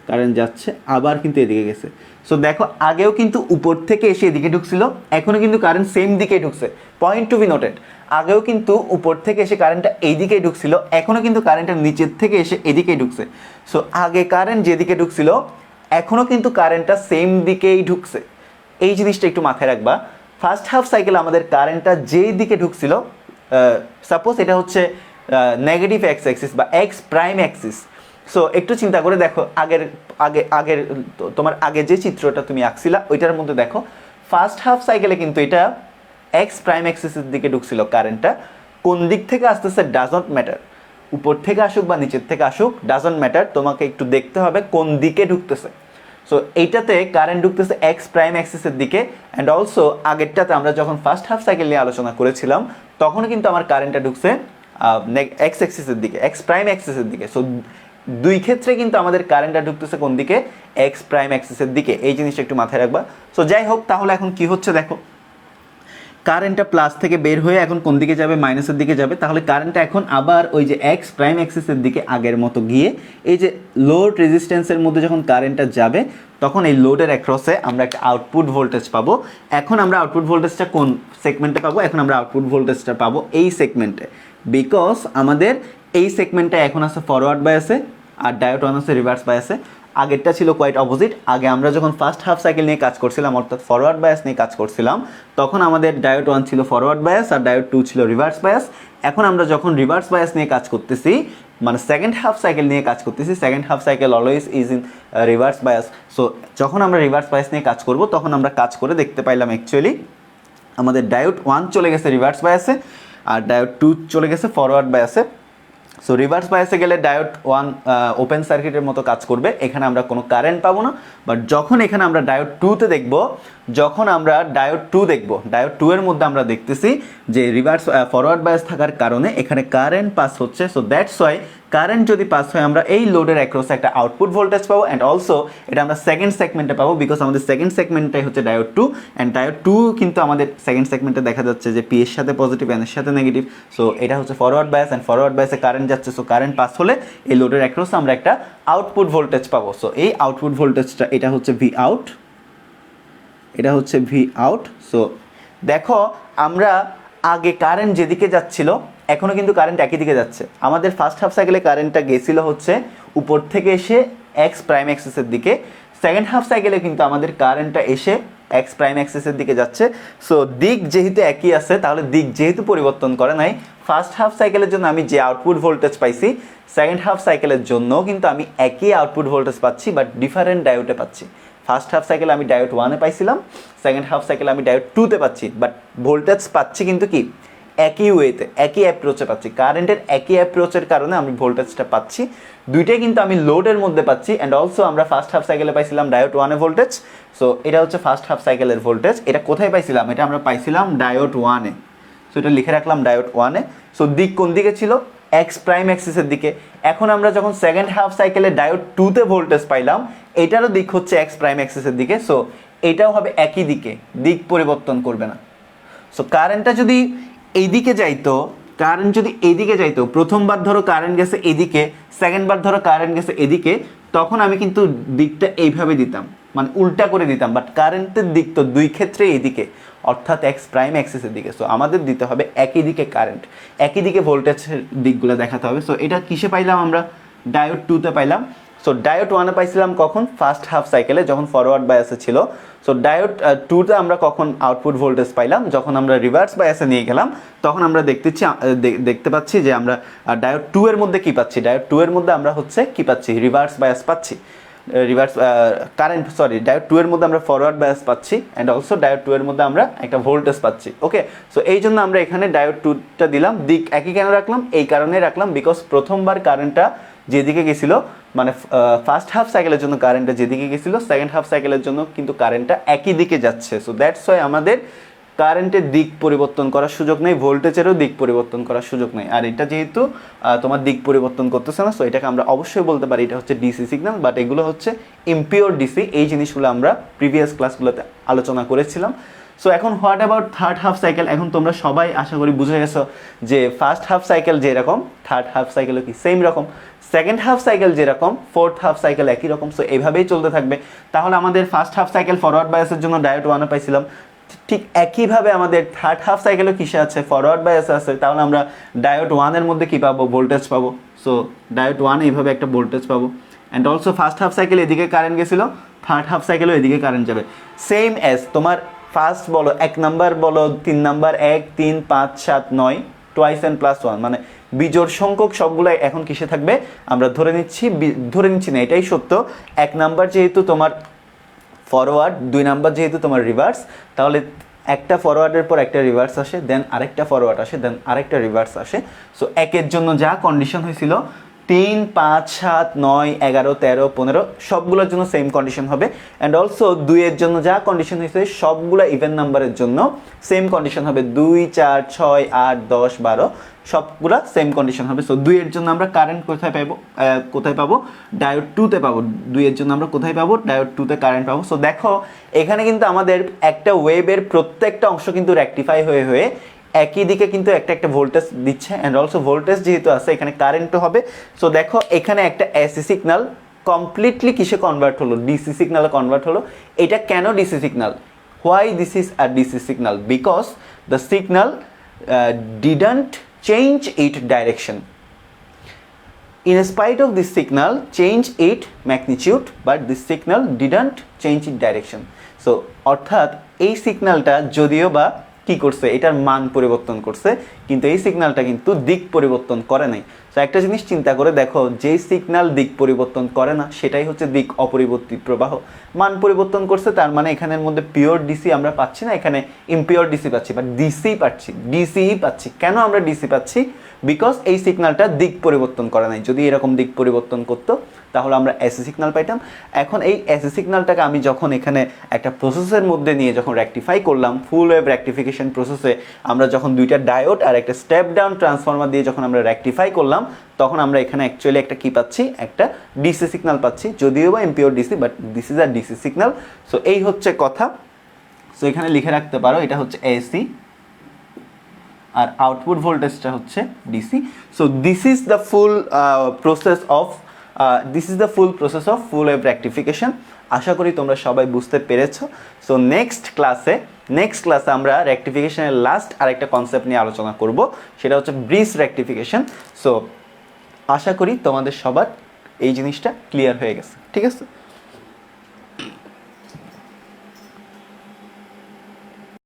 কারেন্ট যাচ্ছে, আবার কিন্তু এদিকে গেছে। সো দেখো আগেও কিন্তু উপর থেকে এসে এদিকে ঢুকছিল, এখনও কিন্তু কারেন্ট সেম দিকেই ঢুকছে। পয়েন্ট টু বি নোটেড, আগেও কিন্তু উপর থেকে এসে কারেন্টটা এইদিকেই ঢুকছিল, এখনও কিন্তু কারেন্টটা নিচের থেকে এসে এদিকেই ঢুকছে। সো আগে কারেন্ট যেদিকে ঢুকছিল, এখনও কিন্তু কারেন্টটা সেম দিকেই ঢুকছে, এই জিনিসটা একটু মাথায় রাখবা। ফার্স্ট হাফ সাইকেলে আমাদের কারেন্টটা যেই দিকে ঢুকছিল, সাপোজ এটা হচ্ছে নেগেটিভ এক্স অ্যাক্সিস বা এক্স প্রাইম অ্যাক্সিস। সো একটু চিন্তা করে দেখো, আগের তোমার আগে যে চিত্রটা তুমি আঁকছিলা ওইটার মধ্যে দেখো, ফার্স্ট হাফ সাইকেলে কিন্তু এটা এক্স প্রাইম অ্যাক্সিসের দিকে ঢুকছিল কারেন্টটা। কোন দিক থেকে আসতেছে ডাজন্ট ম্যাটার, উপর থেকে আসুক বা নিচের থেকে আসুক ডাজন্ট ম্যাটার, তোমাকে একটু দেখতে হবে কোন দিকে ঢুকতেছে। সো এইটাতে কারেন্ট ঢুকতেছে এক্স প্রাইম অ্যাক্সিসের দিকে। অ্যান্ড অলসো আগেরটাতে আমরা যখন ফার্স্ট হাফ সাইকেল নিয়ে আলোচনা করেছিলাম, তখন কিন্তু আমার কারেন্টটা ঢুকছে এক্স অ্যাক্সিসের দিকে, এক্স প্রাইম অ্যাক্সিসের দিকে। সো দুই ক্ষেত্রে কিন্তু আমাদের কারেন্টটা ঢুকতেছে কোন দিকে, এক্স প্রাইম অ্যাক্সিসের দিকে, এই জিনিসটা একটু মাথায় রাখবা। সো যাই হোক, তাহলে এখন কি হচ্ছে দেখো, কারেন্টটা প্লাস থেকে বের হয়ে এখন কোন দিকে যাবে, মাইনাসের দিকে যাবে। তাহলে কারেন্টটা এখন আবার ওই যে এক্স প্রাইম অ্যাক্সিসের দিকে আগের মতো গিয়ে এই যে লোড রেজিস্ট্যান্সের মধ্যে যখন কারেন্টটা যাবে তখন এই লোডের অ্যাক্রসে আমরা একটা আউটপুট ভোল্টেজ পাবো। এখন আমরা আউটপুট ভোল্টেজটা কোন সেগমেন্টে পাবো? এখন আমরা আউটপুট ভোল্টেজটা পাবো এই সেগমেন্টে, বিকজ আমাদের এই সেগমেন্টটা এখন আছে ফরওয়ার্ড বায়াসে আর ডায়োড ওয়ান আছে রিভার্স বায়াসে। আগেরটা ছিল কোয়াইট অপোজিট। আগে আমরা যখন ফার্স্ট হাফ সাইকেল নিয়ে কাজ করছিলাম অর্থাৎ ফরওয়ার্ড বায়াস নিয়ে কাজ করছিলাম তখন আমাদের ডায়োড ওয়ান ছিল ফরওয়ার্ড বায়াস আর ডায়োড টু ছিল রিভার্স বায়াস। এখন আমরা যখন রিভার্স বায়াস নিয়ে কাজ করতেছি মানে সেকেন্ড হাফ সাইকেল নিয়ে কাজ করতেছি, second half cycle always is in reverse bias. So যখন আমরা রিভার্স বায়াস নিয়ে কাজ করব তখন আমরা কাজ করে দেখতে পাইলাম অ্যাকচুয়ালি আমাদের ডায়োড ওয়ান চলে গেছে রিভার্স বায়াসে আর ডায়োড টু চলে গেছে ফরওয়ার্ড বায়াসে। সো রিভার্স বায়াসে গেলে ডায়োড ওয়ান ওপেন সার্কিটের মতো কাজ করবে, এখানে আমরা কোনো কারেন্ট পাবো না। বাট যখন এখানে আমরা ডায়োড টুতে দেখব, যখন আমরা ডায়োড টু দেখব, ডায়োড টু এর মধ্যে আমরা দেখতেছি যে রিভার্স ফরওয়ার্ড বায়াস থাকার কারণে এখানে কারেন্ট পাস হচ্ছে। সো দ্যাটস ওয়াই কারেন্ট যদি পাস হয় আমরা এই লোডের অ্যাক্রসে একটা আউটপুট ভোল্টেজ পাবো অ্যান্ড অলসো এটা আমরা সেকেন্ড সেগমেন্টে পাবো, বিকজ আমাদের সেকেন্ড সেগমেন্টটাই হচ্ছে diode two and diode two কিন্তু আমাদের সেকেন্ড সেগমেন্টে দেখা যাচ্ছে যে পি এর সাথে পজিটিভ এন এর সাথে নেগেটিভ। সো এটা হচ্ছে ফরওয়ার্ড বায়াস অ্যান্ড ফরওয়ার্ড বায়াসে কারেন্ট যাচ্ছে। সো কারেন্ট পাস হলে এই লোডের অ্যাক্রসে আমরা একটা আউটপুট ভোল্টেজ পাবো। সো এই আউটপুট ভোল্টেজটা এটা হচ্ছে ভি আউট, এটা হচ্ছে ভি আউট। সো দেখো আমরা আগে কারেন্ট যেদিকে যাচ্ছিল এখনও কিন্তু কারেন্ট একই দিকে যাচ্ছে। আমাদের ফার্স্ট হাফ সাইকেলে কারেন্টটা গেছিল হচ্ছে উপর থেকে এসে এক্স প্রাইম অ্যাক্সিসের দিকে, সেকেন্ড হাফ সাইকেলে কিন্তু আমাদের কারেন্টটা এসে এক্স প্রাইম অ্যাক্সিসের দিকে যাচ্ছে। সো দিক যেহেতু একই আছে তাহলে দিক যেহেতু পরিবর্তন করে নাই, ফার্স্ট হাফ সাইকেলের জন্য আমি যে আউটপুট ভোল্টেজ পাইছি সেকেন্ড হাফ সাইকেলের জন্য কিন্তু আমি একই আউটপুট ভোল্টেজ পাচ্ছি বাট ডিফারেন্ট ডায়োডে পাচ্ছি। ফার্স্ট হাফ সাইকেল আমি ডায়োড ওয়ানে পাইছিলাম, সেকেন্ড হাফ সাইকেল আমি ডায়োড টুতে পাচ্ছি, বাট ভোল্টেজ পাচ্ছি কিন্তু কি একই ওয়েতে, একই অ্যাপ্রোচে পাচ্ছি। কারেন্টের একই অ্যাপ্রোচের কারণে আমি ভোল্টেজটা পাচ্ছি, দুইটাই কিন্তু আমি লোডের মধ্যে পাচ্ছি। অ্যান্ড অলসো আমরা ফার্স্ট হাফ সাইকেলে পাইছিলাম ডায়োড ওয়ানে ভোল্টেজ। সো এটা হচ্ছে ফার্স্ট হাফ সাইকেলের ভোল্টেজ। এটা কোথায় পাইছিলাম? এটা আমরা পাইছিলাম ডায়োড ওয়ানে। সো এটা লিখে রাখলাম ডায়োড ওয়ানে। সো দিক কোন দিকে ছিল? এক্স প্রাইম অ্যাক্সিসের দিকে। এখন আমরা যখন সেকেন্ড হাফ সাইকেলে ডায়োড টুতে ভোল্টেজ পাইলাম এটারও দিক হচ্ছে এক্স প্রাইম অ্যাক্সিসের দিকে। সো এটাও হবে একই দিকে, দিক পরিবর্তন করবে না। সো কারেন্টটা যদি এইদিকে যাইতো, কারেন্ট যদি এইদিকে যাইতো, প্রথমবার ধরো কারেন্ট গেছে এদিকে, সেকেন্ডবার ধরো কারেন্ট গেছে এদিকে, তখন আমি কিন্তু দিকটা এইভাবে দিতাম মানে উল্টা করে দিতাম। বাট কারেন্টের দিক তো দুই ক্ষেত্রে এইদিকে অর্থাৎ এক্স প্রাইম অ্যাক্সিসের দিকে। সো আমাদের দিতে হবে একই দিকে কারেন্ট, একই দিকে ভোল্টেজের দিকগুলো দেখাতে হবে। সো এটা কিসে পাইলাম আমরা? ডায়োড টুতে পাইলাম। সো ডায়োড ওয়ানে পাইছিলাম কখন? ফার্স্ট হাফ সাইকেলে যখন ফরওয়ার্ড বায়াসে ছিল। সো ডায়োড টুতে আমরা কখন আউটপুট ভোল্টেজ পাইলাম? যখন আমরা রিভার্স বায়াসে নিয়ে গেলাম তখন আমরা দেখতে পাচ্ছি যে আমরা ডায়োড টু এর মধ্যে কী পাচ্ছি? ডায়োড টু এর মধ্যে আমরা হচ্ছে কী পাচ্ছি? রিভার্স বায়াস পাচ্ছি, রিভার্স কারেন্ট ডায়োড টু এর মধ্যে আমরা ফরওয়ার্ড বায়াস পাচ্ছি অ্যান্ড অলসো ডায়োড টু এর মধ্যে আমরা একটা ভোল্টেজ পাচ্ছি। ওকে, সো এই জন্য আমরা এখানে ডায়োড টুটা দিলাম। দিক একই কেন রাখলাম? এই কারণেই রাখলাম বিকজ প্রথমবার কারেন্টটা যেদিকে গেছিলো মানে ফার্স্ট হাফ সাইকেলের জন্য কারেন্টটা যেদিকে গেছিলো সেকেন্ড হাফ সাইকেলের জন্য কিন্তু কারেন্টটা একই দিকে যাচ্ছে। সো দ্যাটস ওয়াই আমাদের কারেন্টের দিক পরিবর্তন করার সুযোগ নেই, ভোল্টেজেরও দিক পরিবর্তন করার সুযোগ নেই। আর এটা যেহেতু তোমার দিক পরিবর্তন করতেছে না, সো এটাকে আমরা অবশ্যই বলতে পারি এটা হচ্ছে ডিসি সিগন্যাল। বাট এগুলো হচ্ছে ইমপিওর ডিসি। এই জিনিসগুলো আমরা প্রিভিয়াস ক্লাসগুলোতে আলোচনা করেছিলাম। সো এখন what about third half cycle? এখন তোমরা সবাই আশা করি বুঝে গেছো যে ফার্স্ট হাফ সাইকেল যেরকম থার্ড হাফ সাইকেলও কি সেম রকম, সেকেন্ড হাফ সাইকেল যেরকম ফোর্থ হাফ সাইকেল একই রকম। সো এইভাবেই চলতে থাকবে। তাহলে আমাদের ফার্স্ট হাফ সাইকেল ফরওয়ার্ড বায়াসের জন্য ডায়োড ওয়ানে পাইছিলাম, ঠিক একইভাবে আমাদের থার্ড হাফ সাইকেলও কিসে আছে? ফরওয়ার্ড বায়াসে আছে। তাহলে আমরা ডায়োড ওয়ানের মধ্যে কী পাবো? ভোল্টেজ পাবো। সো ডায়োড ওয়ানে এইভাবে একটা ভোল্টেজ পাবো and also first half cycle এদিকে কারেন্ট গেছিলো, থার্ড হাফ সাইকেলও এদিকে কারেন্ট যাবে। সেম অ্যাজ তোমার ফার্স্ট বলো, 1 নাম্বার বলো, 3 নাম্বার, 1, 3, 5, 7, 9, টোয়াইস এন প্লাস 1 মানে বিজোড় সংখ্যক সবগুলাই এখন কিসে থাকবে? আমরা ধরে নিচ্ছি না, এটাই সত্য। 1 নাম্বার যেহেতু তোমার ফরওয়ার্ড, 2 নাম্বার যেহেতু তোমার রিভার্স, তাহলে একটা ফরওয়ার্ডের পর একটা রিভার্স আসে, দেন আরেকটা ফরওয়ার্ড আসে, দেন আরেকটা রিভার্স আসে। সো একের জন্য যা কন্ডিশন হয়েছিল 3, 5, 7, 9, 11, 13, 15 সবগুলোর জন্য সেম কন্ডিশন হবে। অ্যান্ড অলসো 2 এর জন্য যা কন্ডিশন হয়েছে সবগুলো ইভেন নাম্বারের জন্য সেম কন্ডিশন হবে। 2, 4, 6, 8, 10, 12 সবগুলা সেম কন্ডিশন হবে। সো 2 এর জন্য আমরা কারেন্ট কোথায় পাবো ডায়োড 2 তে পাবো। 2 এর জন্য আমরা কোথায় পাবো ডায়োড 2 তে কারেন্ট পাবো। সো দেখো এখানে কিন্তু আমাদের একটা ওয়েভের প্রত্যেকটা অংশ কিন্তু রেকটিফাই হয়ে হয়ে একই দিকে কিন্তু একটা ভোল্টেজ দিচ্ছে। অ্যান্ড অলসো ভোল্টেজ যেহেতু আছে এখানে কারেন্টও হবে। সো দেখো এখানে একটা এসি সিগন্যাল কমপ্লিটলি কিসে কনভার্ট হলো, ডিসি সিগন্যালে কনভার্ট হলো। এটা কেন DC signal? Why this is a DC signal? Because the signal didn't change it direction. In spite of this signal change its magnitude, but this signal didn't change its direction. So অর্থাৎ এই সিগন্যালটা যদিও বা কি করছে, এটার মান পরিবর্তন করছে, কিন্তু এই সিগন্যালটা কিন্তু দিক পরিবর্তন করে নাই। তো একটা জিনিস চিন্তা করে দেখো, যেই সিগন্যাল দিক পরিবর্তন করে না সেটাই হচ্ছে দিক অপরিবর্তিত প্রবাহ। মান পরিবর্তন করছে তার মানে এখানের মধ্যে পিওর ডিসি আমরা পাচ্ছি না, এখানে ইমপিওর ডিসি পাচ্ছি, বাট ডিসি পাচ্ছি, ডিসিই পাচ্ছি। কেন আমরা ডিসি পাচ্ছি? বিকজ এই সিগন্যালটা দিক পরিবর্তন করে নাই। যদি এরকম দিক পরিবর্তন করতো তাহলে আমরা এসি সিগন্যাল পাইতাম। এখন এই এসি সিগন্যালটাকে আমি যখন এখানে একটা প্রসেসের মধ্যে নিয়ে যখন রেকটিফাই করলাম, ফুল ওয়েভ রেকটিফিকেশন প্রসেসে আমরা যখন দুইটা ডায়োড আর একটা স্টেপ ডাউন ট্রান্সফরমার দিয়ে যখন আমরা রেকটিফাই করলাম, তখন আমরা এখানে অ্যাকচুয়ালি একটা কি পাচ্ছি, একটা ডিসি সিগন্যাল পাচ্ছি, যদিও বা impure DC, but this is a DC signal. So এই হচ্ছে কথা। সো এখানে লিখে রাখতে পারো এটা হচ্ছে এসি আর আউটপুট ভোল্টেজটা হচ্ছে DC. So this is the full process of full wave rectification. আশা করি তোমরা সবাই বুঝতে পেরেছো। সো নেক্সট ক্লাসে আমরা রেকটিফিকেশনের লাস্ট আরেকটা কনসেপ্ট নিয়ে আলোচনা করব, সেটা হচ্ছে ব্রিজ রেকটিফিকেশন। সো আশা করি তোমাদের সবার এই জিনিসটা ক্লিয়ার হয়ে গেছে। ঠিক আছে।